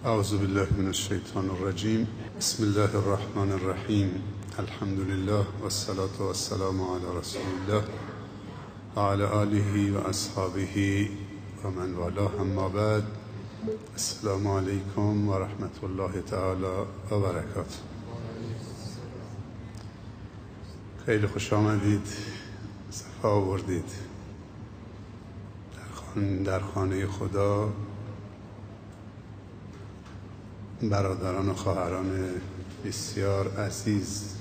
اعوذ بالله من الشیطان الرجیم. بسم الله الرحمن الرحیم. الحمد لله والصلاة والسلام علی رسول الله و علی آله و اصحابه و من والاه. اما بعد، السلام علیکم و رحمت الله تعالی و برکاته. خیلی خوش آمدید، صفا آوردید در خانه خدا. برادران و خواهران بسیار عزیز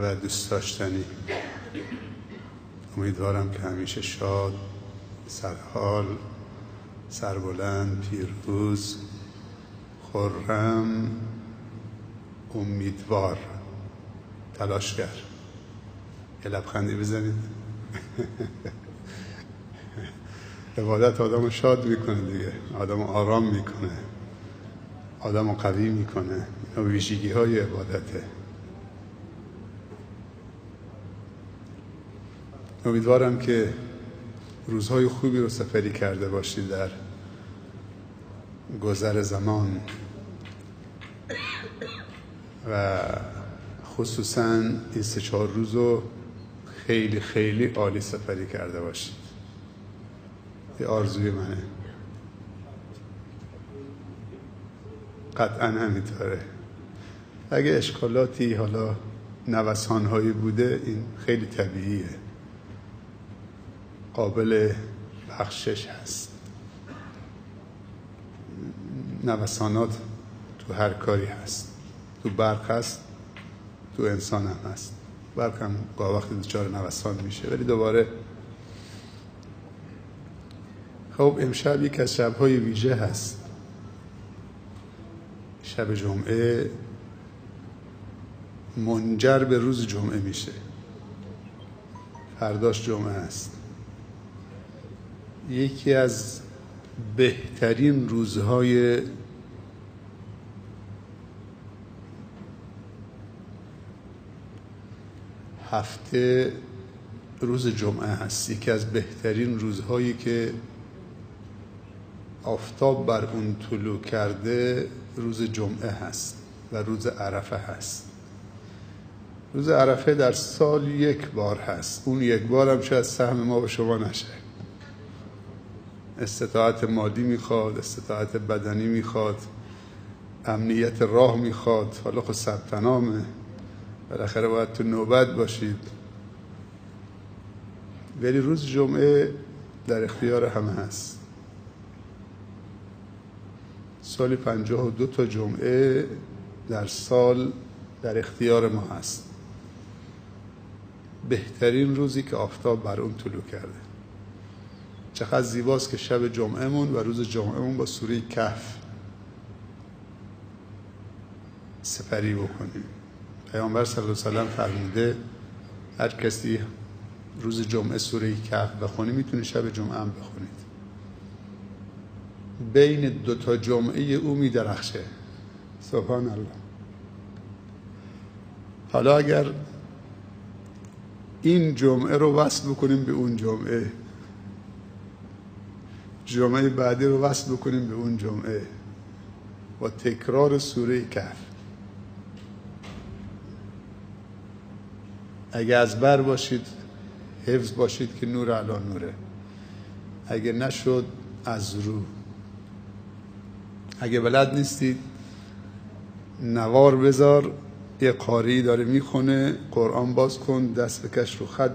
و دوست داشتنی، امیدوارم که همیشه شاد، سرحال، سربلند، پیروز، خرم، امیدوار، تلاشگر. یه لبخندی بزنید. عبادت آدم شاد میکنه دیگه، آدم آرام میکنه، آدم قوی میکنه. اینا ویژگی های عبادته. امیدوارم که روزهای خوبی رو سپری کرده باشید در گذر زمان و خصوصا این 3-4 روز رو خیلی خیلی عالی سپری کرده باشید. یه آرزوی منه، قطعا همینطوره. اگه اشکالاتی، حالا نوسانهایی بوده، این خیلی طبیعیه، قابل بخشش هست. نوسانات تو هر کاری هست، تو برق هست، تو انسان هم هست. برق هم گاه وقتی دچار نوسان میشه ولی دوباره. خب امشب یک از شب‌های ویژه هست، شب جمعه، منجر به روز جمعه میشه. فرداش جمعه است، یکی از بهترین روزهای هفته روز جمعه هست. یکی از بهترین روزهایی که آفتاب بر اون طلوع کرده روز جمعه هست و روز عرفه هست. روز عرفه در سال 1 بار هست. اون 1 بار هم شاید سهم ما و شما نشه. استطاعت مالی میخواد، استطاعت بدنی میخواد، امنیت راه میخواد. حالا خود ثبت نامه، بالاخره باید تو نوبت باشید. ولی روز جمعه در اختیار همه هست. سالی 52 تا جمعه در سال در اختیار ما هست. بهترین روزی که آفتاب بر اون طلوع کرده. چقدر زیباست که شب جمعهمون و روز جمعهمون با سوره کهف سپری بکنیم. پیامبر صلی الله علیه و سلم فرموده هر کسی روز جمعه سوره کهف بخونه میتونه شب جمعه هم بخونید. بین 2 تا جمعه او میدرخشه. سبحان الله. حالا اگر این جمعه رو وصل بکنیم به اون جمعه، جمعه بعدی رو وصل بکنیم به اون جمعه با تکرار سوره کهف، اگه از بر باشید حفظ باشید که نور علی نوره، اگه نشد از رو. اگه بلد نیستید نوار بذار، یه قاری داره میخونه، قرآن باز کن، دست بکش رو خط،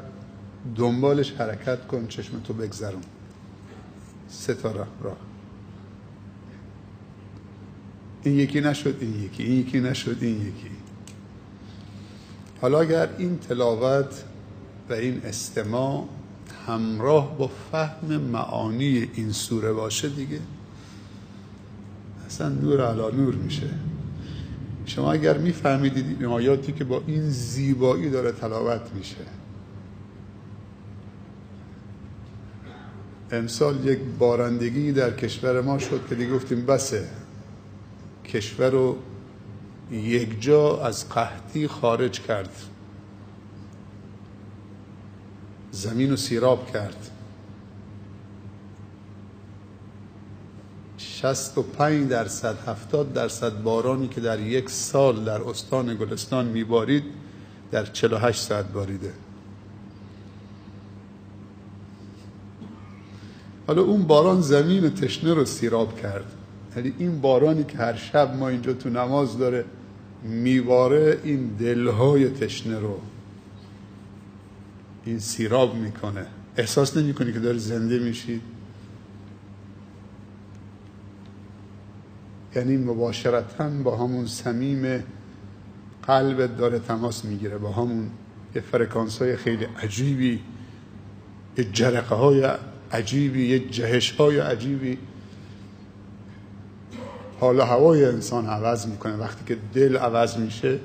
دنبالش حرکت کن، چشمتو بگذرون. 3 تا راه. این یکی نشد این یکی، این یکی نشد این یکی. حالا اگر این تلاوت و این استماع همراه با فهم معانی این سوره باشه دیگه اصلا نور علی نور میشه. شما اگر میفهمیدید این آیاتی که با این زیبایی داره تلاوت میشه. امسال یک بارندگی در کشور ما شد که دیگه گفتیم بسه، کشور رو یک جا از قحطی خارج کرد، زمین رو سیراب کرد. 65% 70% بارانی که در یک سال در استان گلستان میبارید در 48 ساعت باریده. حالا اون باران زمین تشنه رو سیراب کرد، یعنی این بارانی که هر شب ما اینجا تو نماز داره میباره، این دلهای تشنه رو این سیراب میکنه. احساس نمیکنی که داری زنده میشید؟ یعنی مباشرتاً با همون صمیم قلبت داره تماس میگیره، با همون یه فرکانس های خیلی عجیبی، یه جرقه های عجیبی، یه جهش های عجیبی. حال و هوای انسان عوض میکنه. وقتی که دل عوض میشه،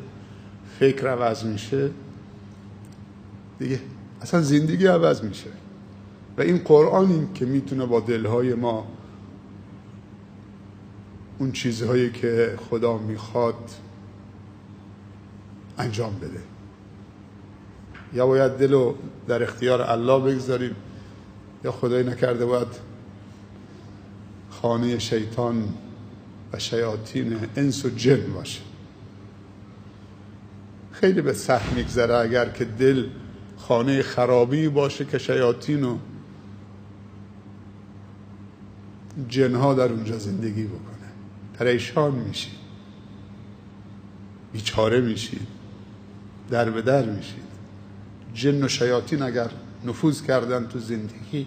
فکر عوض میشه، دیگه اصلا زندگی عوض میشه. و این قرآن این که میتونه با دلهای ما اون چیزهایی که خدا میخواد انجام بده. یا باید دل رو در اختیار الله بگذاریم، یا خدای نکرده باید خانه شیطان و شیاطین انس و جن باشه. خیلی به سخت میگذره اگر که دل خانه خرابی باشه که شیاطین و جنها در اونجا زندگی بکنه. پریشان میشید، بیچاره میشید، در به در میشید. جن و شیاطین اگر نفوذ کردن تو زندگی،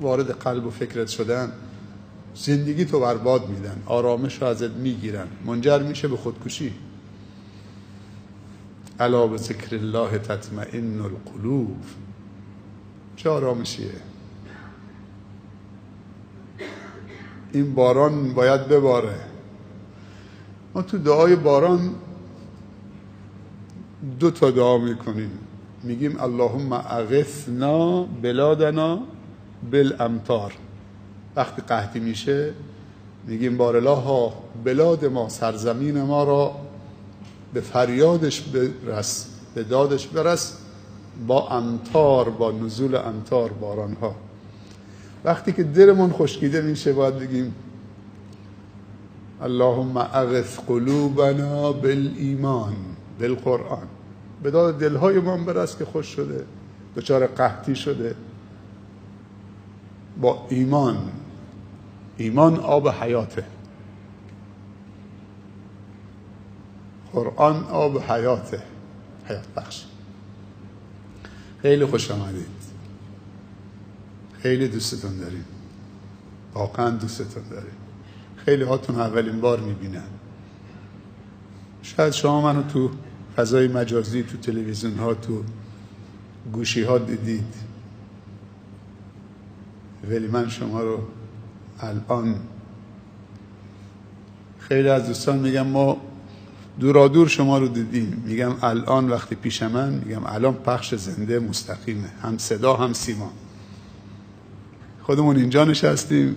وارد قلب و فکرت شدن، زندگی تو برباد میدن، آرامش رو ازت میگیرن، منجر میشه به خودکشی. الا بذکر الله تطمئن القلوب. چه آرامشیه؟ این باران باید بباره. ما تو دعای باران 2 تا دعا میکنیم، میگیم اللهم اغثنا بلادنا بالامطار. وقتی قحطی میشه میگیم بارالله بلاد ما، سرزمین ما را به فریادش برس، به دادش برس با امطار، با نزول امطار، باران ها. وقتی که دلمون خشکیده میشه باید بگیم اللهم اغث قلوبنا بالایمان بالقرآن. به داد دلهای ما برس که خوش شده، دچار قحطی شده. با ایمان. ایمان آب حیاته، قرآن آب حیاته، حیات بخش. خیلی خوش آمدید، خیلی دوستتون داریم، واقعا دوستتون داریم. خیلی هاتون اولین بار میبینن. شاید شما منو تو فضای مجازی، تو تلویزیون ها، تو گوشی ها دیدید، ولی من شما رو الان، خیلی از دوستان میگم ما دورادور شما رو دیدیم، میگم الان وقتی پیش من، میگم الان پخش زنده مستقیمه، هم صدا هم سیما. خودمون اینجا نشستیم،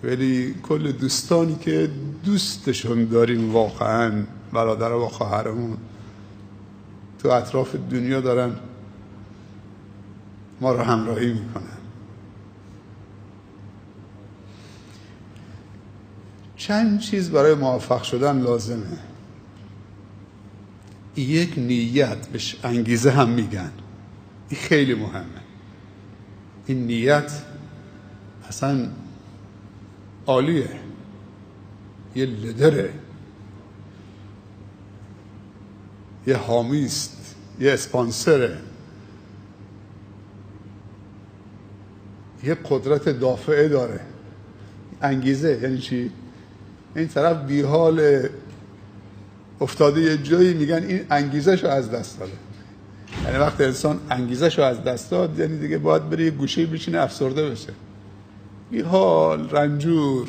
ولی کل دوستانی که دوستشون داریم واقعا، برادر و خواهرمون تو اطراف دنیا دارن ما رو همراهی میکنن. چند چیز برای موفق شدن لازمه. یک نیت، بهش انگیزه هم میگن، این خیلی مهمه. این نیت اصلا عالیه، یه لیدره، یه حامیست، یه اسپانسره، یه قدرت دافعه داره. انگیزه یعنی چی؟ این طرف بیحال افتاده یه جایی، میگن این انگیزه‌شو از دست داده. یعنی وقتی انسان انگیزه‌شو از دست داد، یعنی دیگه باید بره یه گوشه بشینه افسرده بشه، بیحال، رنجور.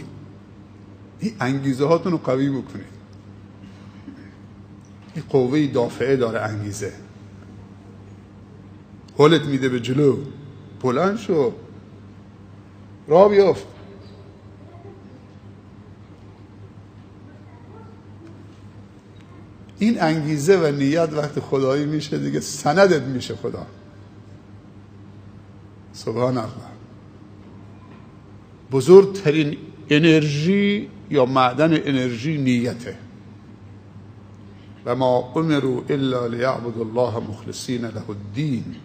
این انگیزه هاتون رو قوی بکنید. این قوه دافعه داره انگیزه، هلت میده به جلو، بلند شو، راه بیافت. این انگیزه و نیت وقتی خدایی میشه دیگه سندت میشه خدا. سبحان الله. بزرگترین انرژی یا معدن انرژی نیته. و ما امروا الا لیعبدوا الله مخلصین له الدین.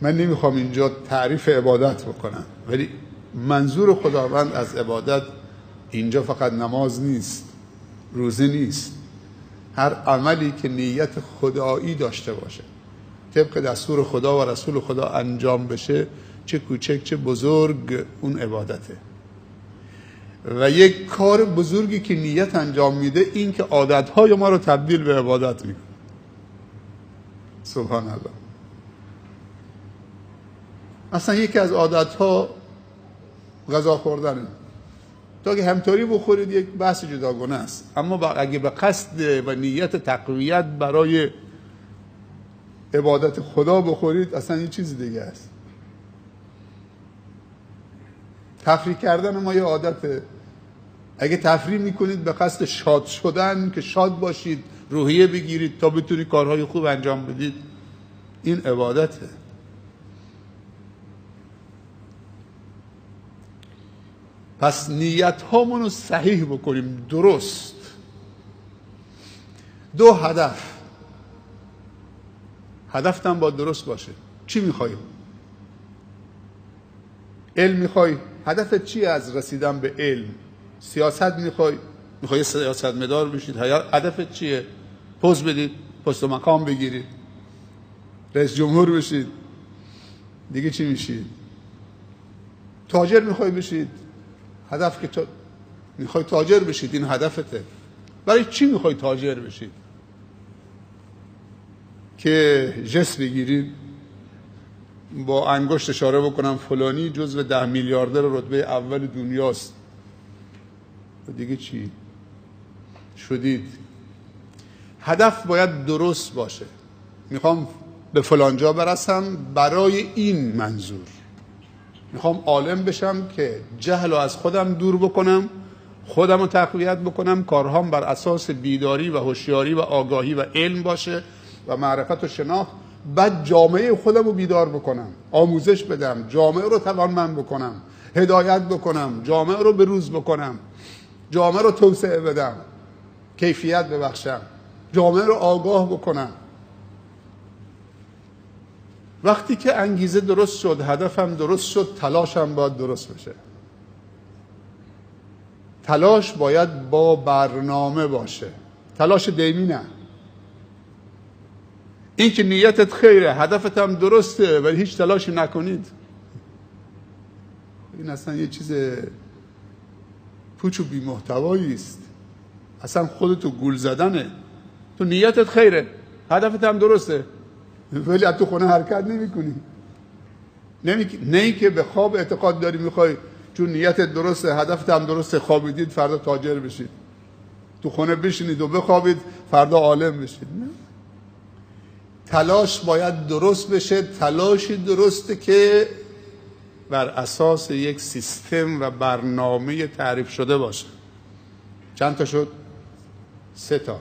من نمیخوام اینجا تعریف عبادت بکنم، ولی منظور خداوند از عبادت اینجا فقط نماز نیست، روزه نیست، هر عملی که نیت خدایی داشته باشه، طبق دستور خدا و رسول خدا انجام بشه، چه کوچک چه بزرگ، اون عبادته. و یک کار بزرگی که نیت انجام میده این که عادتهای ما رو تبدیل به عبادت میکنه. سبحان الله. اصلا یکی از عادتها غذا خوردنه. تا که همطوری بخورید یک بحث جداگانه است، اما اگه به قصد و نیت تقویت برای عبادت خدا بخورید اصلا یه چیز دیگه است. تفریح کردن ما یه عادته. اگه تفریح میکنید به قصد شاد شدن که شاد باشید، روحیه بگیرید تا بتونید کارهای خوب انجام بدید، این عبادته. پس نیت هامون رو صحیح بکنیم، درست. 2 هدف. هدفتم باید درست باشه. چی میخواییم؟ علم میخوای؟ هدفت چیه از رسیدن به علم؟ سیاست میخوای سیاستمدار بشید؟ هدفت چیه؟ پوز بدید، پست و مقام بگیرید، رئیس جمهور بشید، دیگه چی میشید؟ تاجر میخوای بشید؟ هدف که میخوای تاجر بشید، این هدفته. برای چی میخوای تاجر بشید؟ که جس بگیرید، با انگشت اشاره بکنم فلانی جزو 10 میلیاردر رتبه اول دنیاست، دیگه چی شدید؟ هدف باید درست باشه. میخوام به فلان جا برسم برای این منظور. میخوام عالم بشم که جهل رو از خودم دور بکنم، خودم رو تقویت بکنم، کارهام بر اساس بیداری و هوشیاری و آگاهی و علم باشه و معرفت و شناخت. بعد جامعه خودم رو بیدار بکنم، آموزش بدم، جامعه رو توانمند بکنم، هدایت بکنم، جامعه رو بروز بکنم، جامعه رو توسعه بدم، کیفیت ببخشم، جامعه رو آگاه بکنم. وقتی که انگیزه درست شد، هدفم درست شد، تلاشم باید درست بشه. تلاش باید با برنامه باشه، تلاش دیمی نه. این که نیتت خیره، هدفت هم درسته، ولی هیچ تلاشی نکنید، این اصلا یه چیز پوچ و بی محتوایی است. اصلا خودتو گول زدنه. تو نیتت خیره، هدفت هم درسته، ولی از تو خونه حرکت نمی کنی. نه ای که به خواب اعتقاد داری میخوای چون نیتت درسته، هدفت هم درسته، خوابیدید فردا تاجر بشید، تو خونه بشینید و بخوابید فردا عالم بشید. نه، تلاش باید درست بشه. تلاشی درسته که بر اساس یک سیستم و برنامه تعریف شده باشه. چند تا شد؟ 3 تا.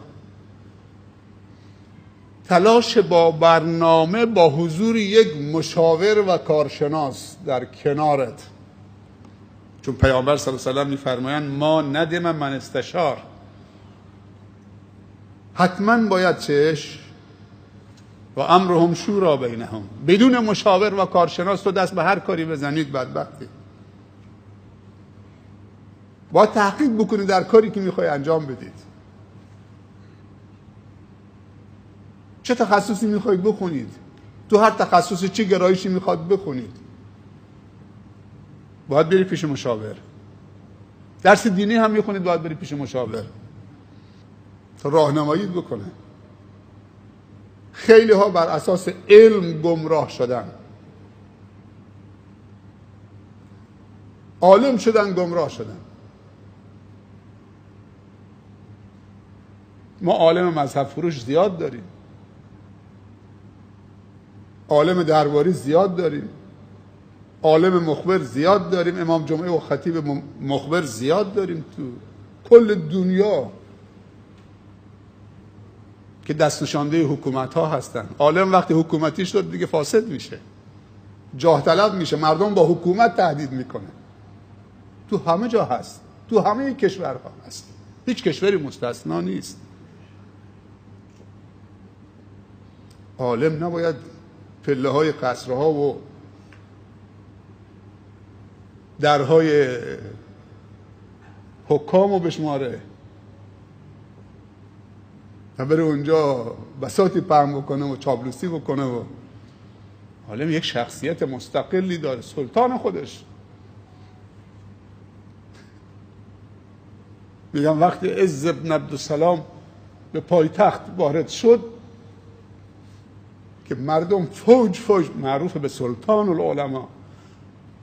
تلاش با برنامه با حضور یک مشاور و کارشناس در کنارت، چون پیامبر صلی الله علیه و سلم می‌فرمایند ما ندم من استشار. حتما باید چش و امرهم شورا بینهم. بدون مشاور و کارشناس تو دست به هر کاری بزنید بدبختی. باید تحقیق بکنید در کاری که میخوای انجام بدید. چه تخصصی میخواید بخونید؟ تو هر تخصصی چه گرایشی میخواد بخونید؟ باید بری پیش مشاور. درس دینی هم میخونید، باید بری پیش مشاور تا راهنمایی بکنه. خیلی ها بر اساس علم گمراه شدن، عالم شدن گمراه شدن. ما عالم مذهب فروش زیاد داریم، عالم درباری زیاد داریم، عالم مخبر زیاد داریم، امام جمعه و خطیب مخبر زیاد داریم تو کل دنیا که دست نشانده حکومت ها هستن. عالم وقتی حکومتی شد دیگه فاسد میشه، جاه طلب میشه، مردم با حکومت تهدید میکنه. تو همه جا هست، تو همه کشورها هست، هیچ کشوری مستثنا نیست. عالم نباید پله های قصرها و درهای حکام رو بشماره و بره اونجا بساطی پهن بکنه و چابلوسی بکنه. و عالم یک شخصیت مستقلی داره، سلطان خودش. میگم وقتی عز بن عبدالسلام به پایتخت وارد شد که مردم فوج معروف به سلطان العلماء،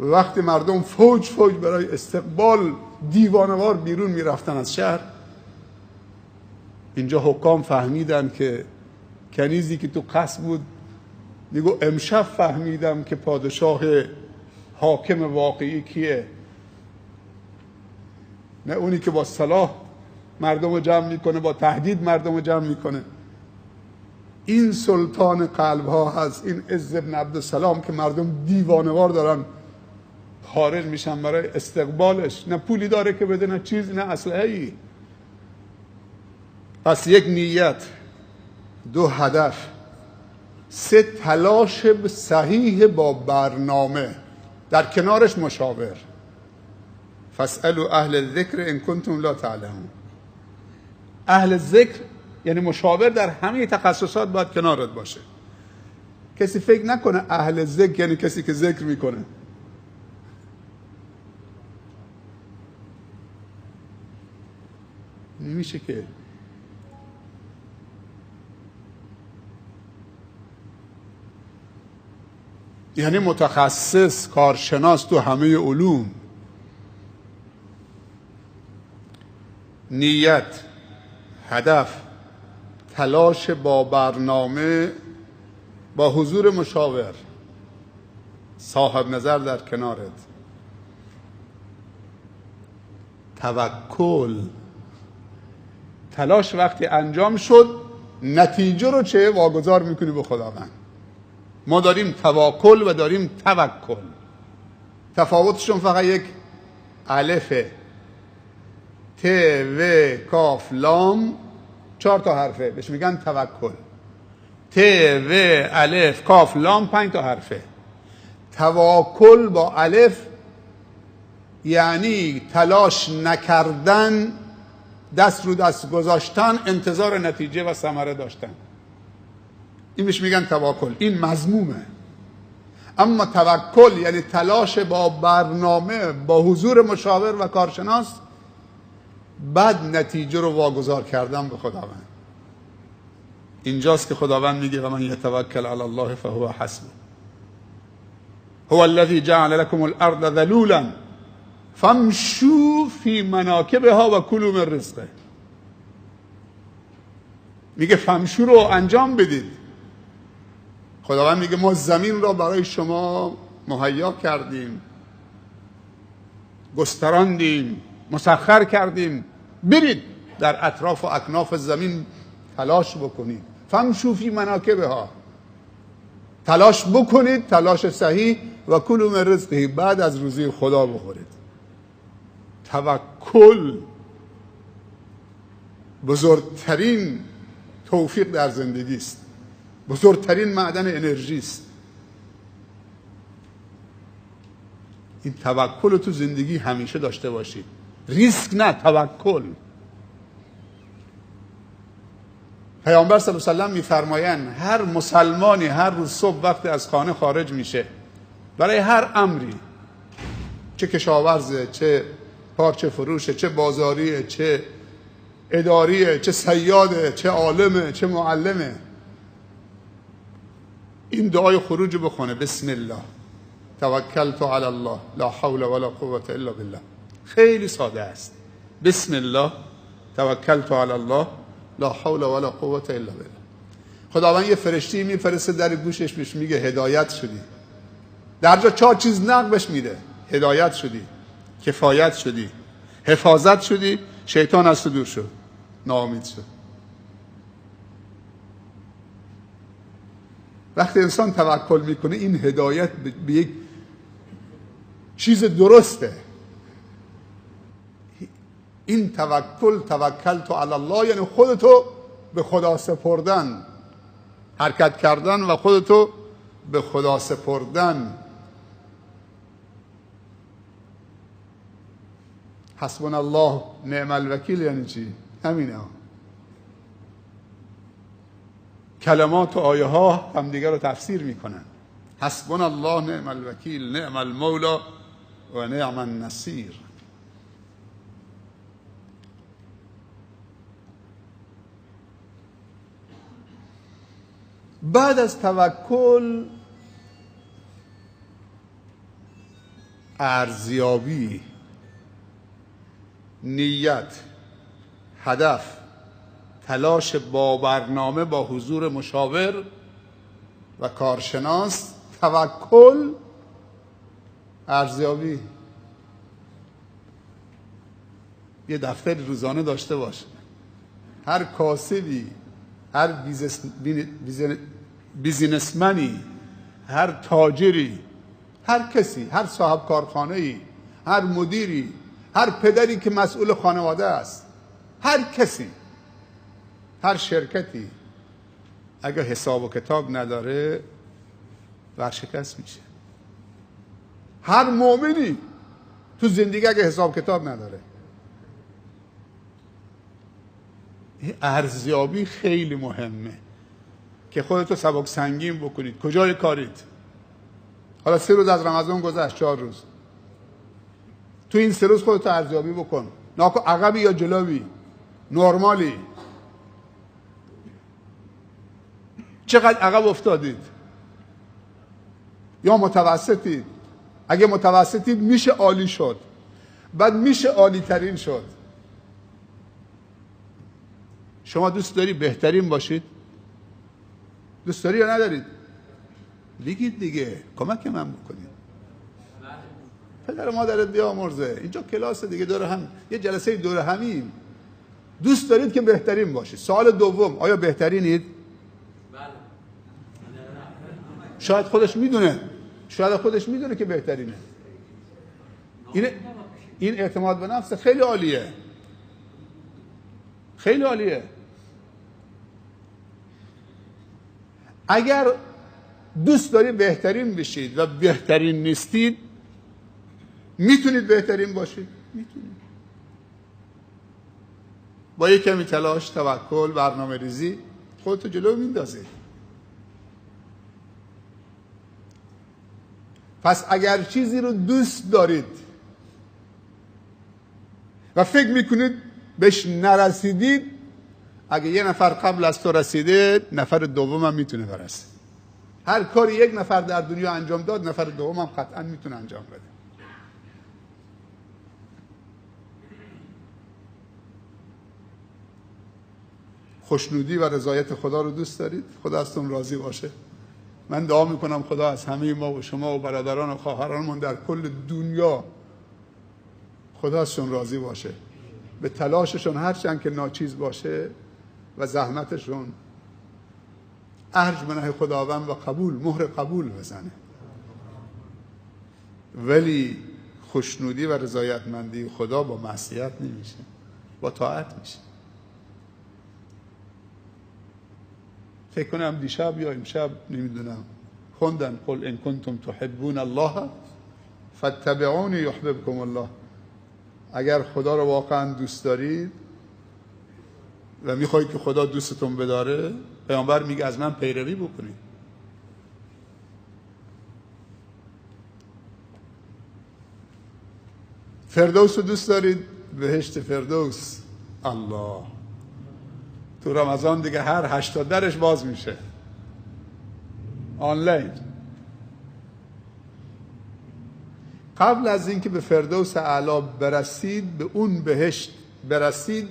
وقتی مردم فوج برای استقبال دیوانوار بیرون میرفتن از شهر، اینجا حکام فهمیدن که کنیزی که تو قصر بود میگو امشب فهمیدم که پادشاه حاکم واقعی کیه، نه اونی که با سلاح مردم رو جمع میکنه، با تهدید مردم رو جمع میکنه. این سلطان قلب ها هست، این عز بن عبدالسلام که مردم دیوانوار دارن خارج میشن برای استقبالش، نه پولی داره که بده، نه چیزی، نه اسلحه‌ای. پس یک نیت، 2 هدف، 3 تلاش صحیح با برنامه، در کنارش مشاور. فاسألوا اهل الذکر ان کنتم لا تعلمون. اهل ذکر یعنی مشاور در همه تخصصات باید کنارت باشه. کسی فکر نکنه اهل ذکر یعنی کسی که ذکر میکنه. نمیشه که. یعنی متخصص، کارشناس تو همه علوم. نیت، هدف، تلاش با برنامه، با حضور مشاور، صاحب نظر در کنارت. توکل، تلاش وقتی انجام شد نتیجه رو چه واگذار میکنی به خداوند. ما داریم تواکل و داریم توکل، تفاوتشون فقط یک الفه. ت و کاف لام 4 تا حرفه، بهش میگن توکل. ت و الف کاف لام 5 تا حرفه. تواکل با الف یعنی تلاش نکردن، دست رو دست گذاشتن، انتظار نتیجه و ثمره داشتن. این بهش میگن تواکل. این مذمومه. اما توکل یعنی تلاش با برنامه، با حضور مشاور و کارشناس، بعد نتیجه رو واگذار کردن به خداوند. اینجاست که خداوند میگه و من یتوکل علی الله فهو حسبه هو الذی جعل لكم الارض ذلولا فامشوا فی مناکبها و کلوا من رزقه. میگه فمشو رو انجام بدید. خداوند میگه ما زمین را برای شما مهیا کردیم، گستراندیم، مسخر کردیم، برید در اطراف و اکناف زمین تلاش بکنید. فمشوا فی مناکبها، تلاش بکنید، تلاش صحیح، و کلوا من رزقه، بعد از روزی خدا بخورید. توکل بزرگترین توفیق در زندگی است، بزرگترین معدن انرژی است. این توکل تو زندگی همیشه داشته باشید. ریسک نه، توکل. پیامبر صلی الله علیه و سلم میفرمایند هر مسلمانی هر روز صبح وقتی از خانه خارج میشه برای هر امری، چه کشاورزه، چه پارچه فروشه، چه بازاریه، چه اداریه، چه صیاده، چه عالمه، چه معلمه، این دعای خروج بخونه: بسم الله توکلت علی الله لا حول ولا قوة الا بالله. خیلی ساده است. بسم الله توکلت علی الله لا حول ولا قوة الا بالله. خداوند یه فرشتی میفرسته در گوشش، بهش میگه هدایت شدی. در جا 4 چیز نقبش میده: هدایت شدی، کفایت شدی، حفاظت شدی، شیطان از تو دور شد، ناامید شد. وقتی انسان توکل میکنه این هدایت به یک چیز درسته. این توکلت علی الله یعنی خودتو به خدا سپردن، حرکت کردن و خودتو به خدا سپردن. حسبنا الله نعم الوکیل یعنی چی؟ همینه. کلمات و آیه ها همدیگه رو تفسیر میکنن. حسبنا الله نعم الوکیل، نعم المولا و نعم النصیر. بعد از توکل ارزیابی، نیت، هدف، تلاش با برنامه با حضور مشاور و کارشناس. توکل، ارزیابی. یه دفتر روزانه داشته باشه. هر کاسبی، هر بیزینسمنی، هر تاجری، هر کسی، هر صاحب کارخانه‌ای، هر مدیری، هر پدری که مسئول خانواده است، هر کسی، هر شرکتی اگه حساب و کتاب نداره ورشکست میشه. هر مؤمنی تو زندگی اگه حساب کتاب نداره. این ارزیابی خیلی مهمه که خودتو سبک سنگین بکنید. کجای کارید؟ حالا 3 روز از رمضان گذشت، 4 روز، تو این 3 روز خودتو ارزیابی بکن. ناکو عقبی یا جلوی، نرمالی، چقدر عقب افتادید یا متوسطید. اگه متوسطید میشه عالی شد، بعد میشه عالی ترین شد. شما دوست داری بهترین باشید؟ دوست داری یا ندارید؟ بگید دیگه، کمک من بکنید. پدر مادرت بیامرزه، اینجا کلاس دیگه، دور هم، یه جلسه دور همیم. دوست دارید که بهترین باشید. سوال دوم، آیا بهترینید؟ شاید خودش میدونه، شاید خودش میدونه که بهترینه. این اعتماد به نفس خیلی عالیه، خیلی عالیه. اگر دوست دارید بهترین بشید و بهترین نیستید، میتونید بهترین باشید؟ میتونید. با یک کمی تلاش، توکل، برنامه ریزی خودتو جلو میندازید. پس اگر چیزی رو دوست دارید و فکر میکنید بهش نرسیدید، اگه یه نفر قبل از تو رسیده، نفر دوم هم میتونه برسه. هر کاری یک نفر در دنیا انجام داد، نفر دوم هم قطعا میتونه انجام بده. خوشنودی و رضایت خدا رو دوست دارید؟ خدا ازتون راضی باشه. من دعا میکنم خدا از همه ما و شما و برادران و خواهرانمون در کل دنیا خدا ازشون راضی باشه. به تلاششون هرچند که ناچیز باشه و زحمتشون ارج منه خداوند و قبول، مهر قبول بزنه. ولی خوشنودی و رضایتمندی خدا با معصیت نمیشه، با طاعت میشه. فکر کنم دیشب یا امشب نمیدونم خوندن قل ان کنتم تحبون الله فاتبعونی یحببکم الله. اگر خدا رو واقعا دوست دارید و میخواید که خدا دوستتون بداره، پیامبر میگه از من پیروی بکنید. فردوس رو دوست دارید؟ بهشت فردوس، الله، تو رمضان دیگه هر 80 درش باز میشه آنلاین. قبل از اینکه به فردوس اعلی برسید، به اون بهشت برسید،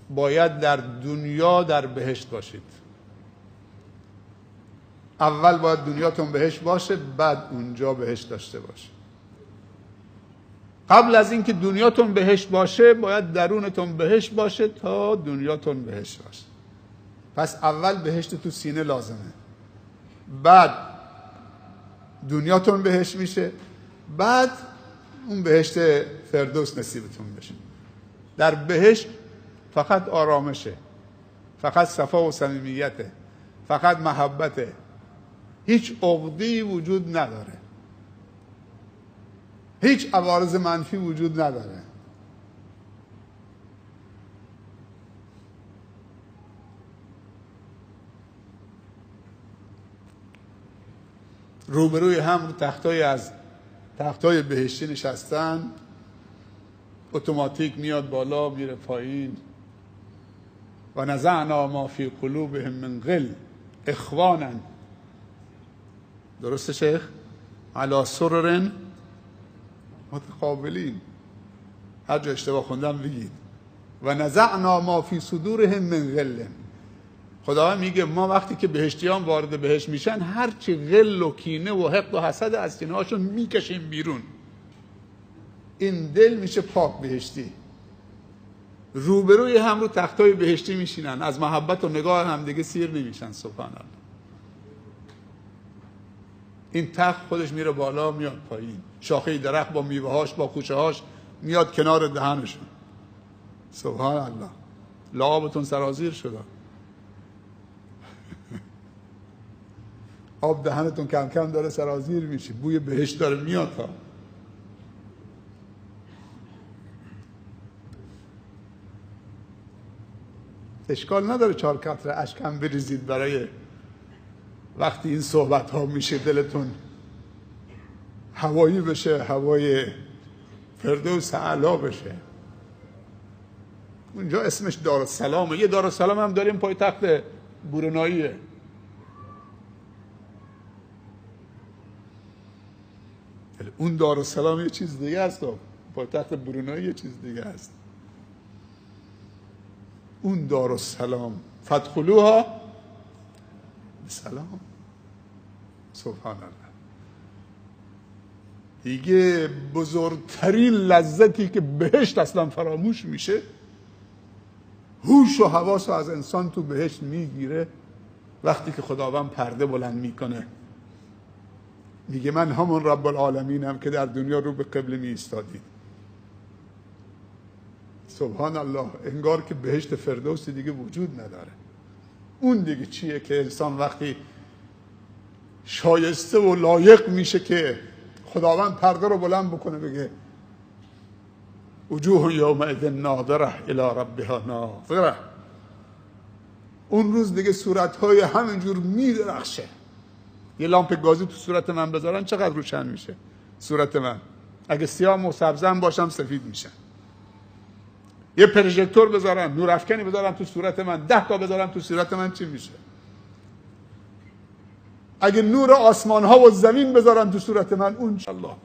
باید در دنیا در بهشت باشید. اول باید دنیاتون بهشت باشه، بعد اونجا بهشت داشته باشه. قبل از اینکه دنیاتون بهشت باشه، باید درونتون بهشت باشه تا دنیاتون بهشت باشه. پس اول بهشت تو سینه لازمه، بعد دنیاتون بهشت میشه، بعد اون بهشت فردوس نصیبتون بشه. در بهشت فقط آرامشه، فقط صفا و صمیمیته، فقط محبته، هیچ عقده‌ای وجود نداره، هیچ عوارض منفی وجود نداره. روبروی هم تختای از تختای بهشتی نشستن، اتوماتیک میاد بالا میره پایین. و نزعنا ما فی قلوبهم من غل اخوانا، درسته شیخ؟ علی سرر متقابلین. هر جا اشتباه خوندم بگید. و نزعنا ما فی صدورهم من غل. خدا میگه ما وقتی که بهشتیان وارد بهشت میشن هرچی غل و کینه و حقد و حسد از سینه هاشون میکشیم بیرون. این دل میشه پاک بهشتی. روبروی هم رو تختای بهشتی میشینن، از محبت و نگاه هم دیگه سیر نمیشن. سبحان الله. این تخت خودش میره بالا میاد پایین، شاخه درخت با میوه‌هاش با خوشه‌هاش میاد کنار دهنشون. سبحان الله. لعابتون سرازیر شده. آب دهنتون کم کم داره سرازیر میشه، بوی بهشت داره میاد ها. اشکال نداره 4 قطره اشکم بریزید برای وقتی این صحبت ها میشه دلتون هوایی بشه، هوای فردوس اعلی بشه. اونجا اسمش دارالسلامه. یه دارالسلام هم داریم پای تخت بروناییه. اون دارالسلام یه چیز دیگه است، پایتخت برونایی یه چیز دیگه است. اون دارالسلام فادخلوها بسلام. سبحان الله. دیگه بزرگترین لذتی که بهشت اصلا فراموش میشه، هوش و حواس از انسان تو بهشت میگیره وقتی که خداوند پرده بلند میکنه، میگه من همون رب العالمینم که در دنیا رو به قبله می ایستادید. سبحان الله. انگار که بهشت فردوس دیگه وجود نداره. اون دیگه چیه که انسان وقتی شایسته و لایق میشه که خداوند پرده رو بلند بکنه بگه وجوه یومئذ ناظره الی ربها ناظره، اون روز دیگه صورتهای همینجور میدرخشه. یه لامپ گازی تو صورت من بذارن چقدر روشن میشه صورت من؟ اگه سیاه و سبزم باشم سفید میشه. یه پروژکتور بذارن، نور افکنی بذارن تو صورت من، 10 تا بذارن تو صورت من چی میشه؟ اگه نور آسمان ها و زمین بذارن تو صورت من، اون الله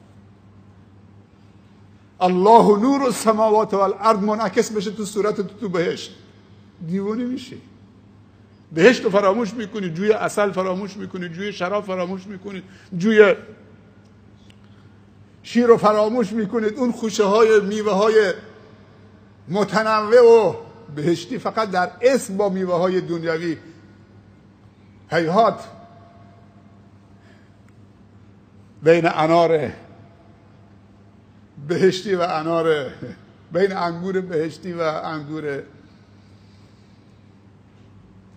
الله نور السماوات والارض منعکس بشه تو صورت تو بهشت، دیوانه میشی. بهشت رو فراموش میکنی، جوی عسل فراموش میکنی، جوی شراب فراموش میکنی، جوی شیر رو فراموش میکنید. اون خوشه های میوه های متنوع و بهشتی فقط در اسم با میوه های دنیوی. هیهات بین انار بهشتی و انار، بین انگور بهشتی و انگور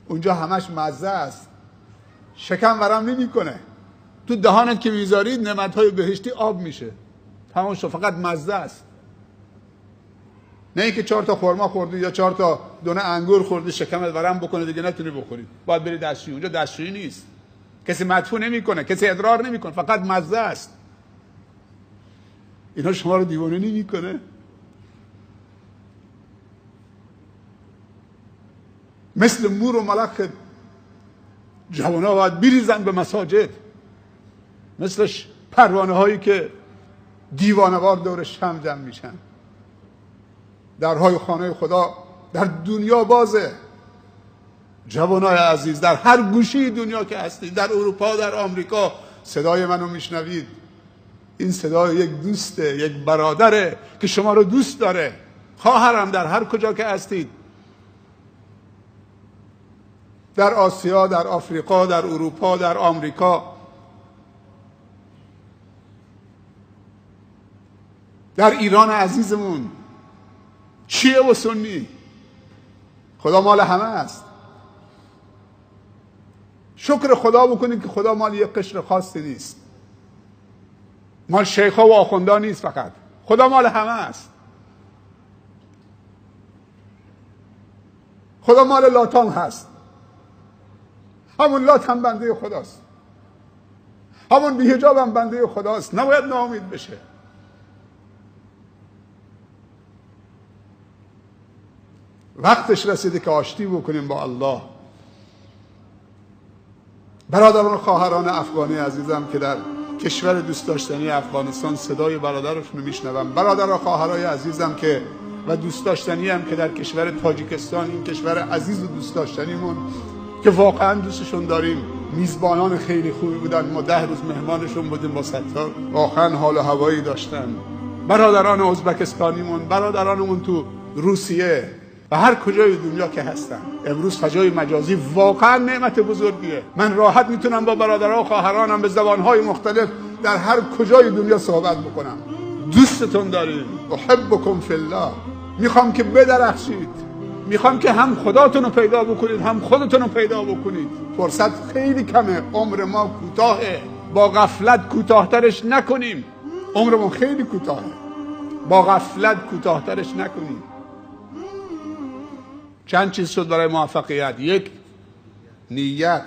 اونجا همش مزه است، شکم ورم نمی کنه. تو دهانت که میذارید نعمتهای بهشتی آب میشه، تمام شد، فقط مزه است. نه اینکه 4 تا خرما خوردی یا 4 تا دونه انگور خوردی شکمت ورم بکنه دیگه نتونی بخوری، باید بری دستشویی. اونجا دستشویی نیست، کسی مدفوع نمیکنه، کسی ادرار نمیکنه، فقط مزه است. اینا شما رو دیوانه نمیکنه؟ مثل مور و ملخ جوانا باید بریزن به مساجد، مثل پروانه هایی که دیوانوار دور شمع جمع میشن. درهای خانه خدا در دنیا بازه. جوانای عزیز، در هر گوشه دنیا که هستید، در اروپا، در آمریکا، صدای منو میشنوید. این صدای یک دوسته، یک برادره که شما رو دوست داره. خواهرم، در هر کجا که هستید، در آسیا، در آفریقا، در اروپا، در آمریکا، در ایران عزیزمون، شیعه و سنی، خدا مال همه است. شکر خدا بکنید که خدا مال یک قشر خاصی نیست، مال شیخا و آخوندا نیست، فقط خدا مال همه است. خدا مال لاتام هست، همون لات هم بنده خداست، همون بی‌حجاب هم بنده خداست. نباید ناامید بشه. وقتش رسیده که آشتی بکنیم با الله. برادران و خواهران افغانی عزیزم که در کشور دوست داشتنی افغانستان صدای برادرشون رو میشنوم، برادر و خواهرای عزیزم که و دوست داشتنی هم که در کشور تاجیکستان، این کشور عزیز و دوست داشتنیمون که واقعا دوستشون داریم، میزبانان خیلی خوبی بودن، ما 10 روز مهمانشون بودیم با ستار، واقعا حال و هوایی داشتن. برادران ازبکستانیمون، برادرانمون تو روسیه و هر کجای دنیا که هستن، امروز فضای مجازی واقعا نعمت بزرگیه. من راحت میتونم با برادرها و خواهرانم به زبانهای مختلف در هر کجای دنیا صحبت بکنم. دوستتون داریم، احبکم فی الله. میخوام که بدرخشید، میخوام که هم خداتون رو پیدا بکنید هم خودتون رو پیدا بکنید. فرصت خیلی کمه، عمر ما کوتاهه، با غفلت کوتاهترش نکنیم. عمرمون خیلی کوتاهه، با غفلت کوتاهترش نکنیم. چند چیز شد برای موفقیت: 1 نیت،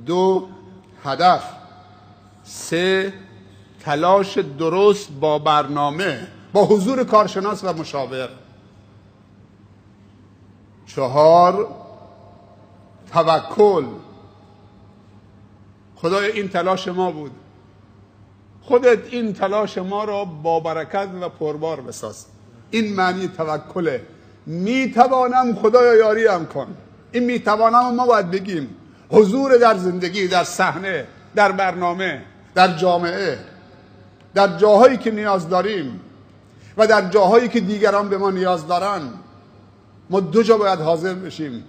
2 هدف، 3 تلاش درست با برنامه، با حضور کارشناس و مشاور، 4 توکل. خدای این تلاش ما بود، خودت این تلاش ما را با برکت و پربار بساز. این معنی توکله. میتوانم خدایا یاریم کن. این میتوانم ما باید بگیم. حضور در زندگی، در صحنه، در برنامه، در جامعه، در جاهایی که نیاز داریم و در جاهایی که دیگران به ما نیاز دارن، ما 2 جا باید حاضر بشیم.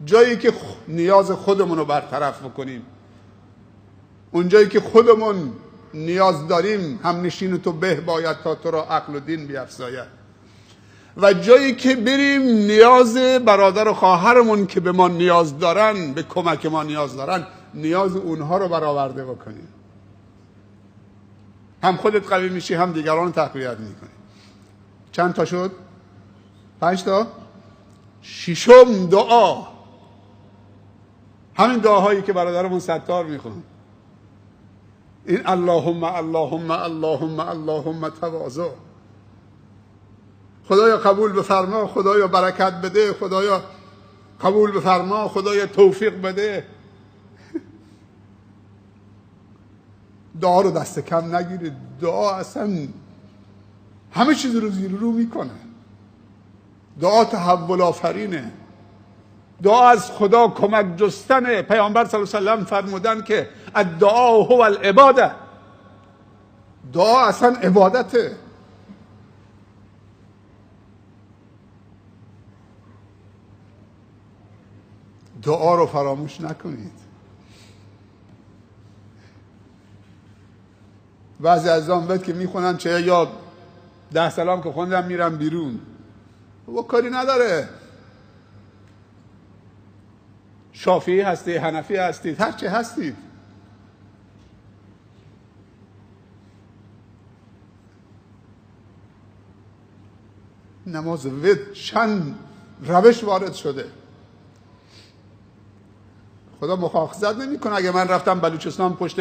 جایی که نیاز خودمون رو برطرف بکنیم، اون جایی که خودمون نیاز داریم، هم نشین تو به باید تا تو را عقل و دین بیفزاید. و جایی که بریم نیاز برادر و خواهرمون که به ما نیاز دارن، به کمک ما نیاز دارن، نیاز اونها رو برآورده بکنیم. هم خودت قوی میشی، هم دیگران رو تقویت میکنی. چند تا شد؟ 5 تا؟ 6م دعا. همین دعاهایی که برادرمون ستار میخونن. این اللهم اللهم اللهم اللهم تواضع. خدایا قبول بفرما، خدایا برکت بده، خدایا قبول بفرما، خدایا توفیق بده. دعا رو دست کم نگیرید. دعا اصلا همه چیز رو زیر رو میکنه. دعا تحول آفرینه. دعا از خدا کمک جستنه. پیامبر صلی الله علیه و سلم فرمودن که الدعا هو العباده. دعا اصلا عبادته. دعا رو فراموش نکنید. بعضی از آن که میخونن چه یا 10 سلام که خوندم میرم بیرون، و کاری نداره. شافعی هستی، حنفی هستید، هر چی هستید، نماز ود چند روش وارد شده. خدا مؤاخذت نمیکنه اگه من رفتم بلوچستان پشت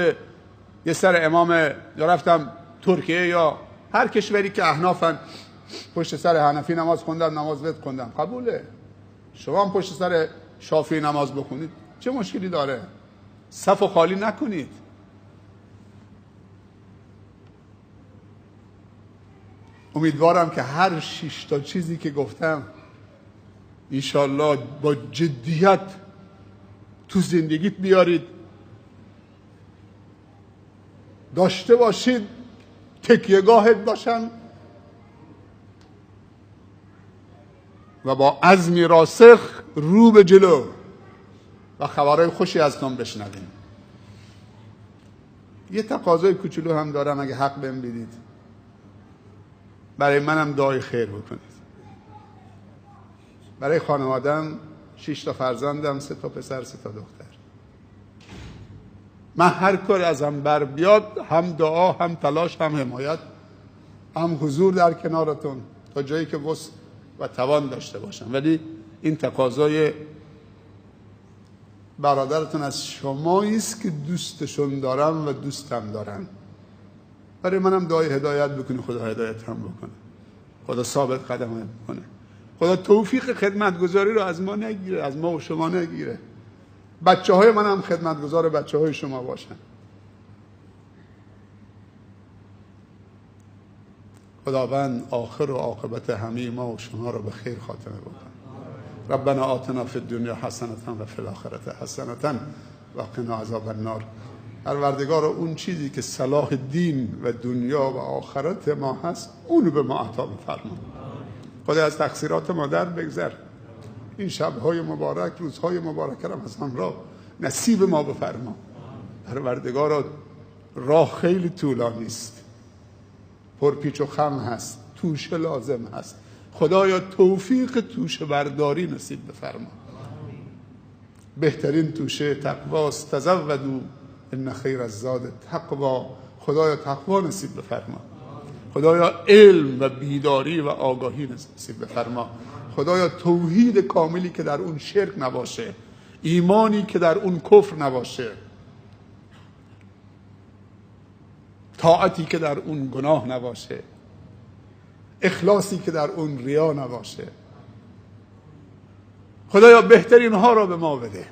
یه سر امام، یا رفتم ترکیه یا هر کشوری که احنافن، پشت سر حنفی نماز خوندم، نماز ود خوندم، قبوله. شما هم پشت سر شافعی نماز بخونید، چه مشکلی داره؟ صف خالی نکنید. امیدوارم که هر 6 تا چیزی که گفتم انشالله با جدیت تو زندگیت بیارید، داشته باشید، تکیهگاهت باشن و با عزمی راسخ رو به جلو. و خبرهای خوشی ازتون بشنویم. یه تقاضای کوچولو هم دارم، اگه حق بهم بدید، برای منم دعای خیر بکنید. برای خانوادم 6 تا فرزندم، 3 تا پسر 3 تا دختر. من هر کار ازم بر بیاد، هم دعا، هم تلاش، هم حمایت، هم حضور در کنارتون تا جایی که وسع و توان داشته باشم. ولی این تقاضای برادرتون از شمایی است که دوستشون دارم و دوستم دارم. برای منم دعای هدایت بکنی، خدا هدایت هم بکنه، خدا ثابت قدم هم بکنه، خدا توفیق خدمتگزاری رو از ما نگیره، از ما و شما نگیره. بچه های من هم خدمتگزار بچه های شما باشن. خداوند آخر و عاقبت همه ما و شما رو به خیر خاتمه بکنه. ربنا آتنا فی الدنیا حسنة و فی الآخرة حسنة و قنا عذاب النار. پروردگار، اون چیزی که صلاح دین و دنیا و آخرت ما هست، اونو به ما عطا بفرما. خدا از تقصیرات ما در بگذر. این شب‌های مبارک، روزهای مبارک رو از همراه نصیب ما بفرما. پروردگارا، راه خیلی طولانی است، پرپیچ و خم هست، توشه لازم هست. خدایا توفیق توشه برداری نصیب بفرما. بهترین توشه تقواست. تزودوا ان خیر الزاد تقوا. خدایا تقوا نصیب بفرما. خدایا علم و بیداری و آگاهی نصیب بفرما. خدایا توحید کاملی که در اون شرک نباشه، ایمانی که در اون کفر نباشه، طاعتی که در اون گناه نباشه، اخلاصی که در اون ریا نباشه. خدایا بهترین ها را به ما بده،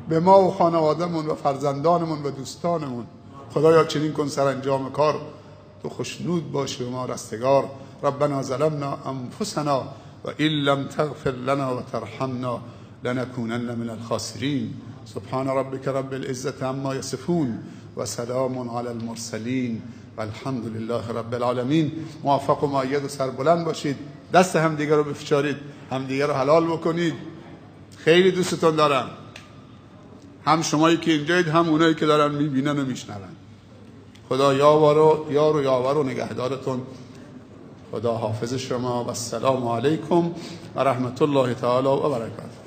به ما و خانوادهمون و فرزندانمون و دوستانمون. خدایا چنین کن سرانجام کار تو خوشنود باشی و ما رستگار. ربنا ظلمنا انفسنا و ان لم تغفر لنا و ترحمنا لنكونن من الخاسرین. سبحان ربك رب العزة عما يصفون و سلام علی المرسلین و الحمد لله رب العالمین. موفق و مؤید و سربلند باشید. دست همدیگه رو بفشارید، همدیگه رو حلال بکنید. خیلی دوستتون دارم، هم شمایی که اینجایید، هم اونایی که دارن میبینن و میشنون. خدا یار و یاور و نگهدارتون. خدا حافظ شما و السلام علیکم و رحمت الله تعالی و برکاته.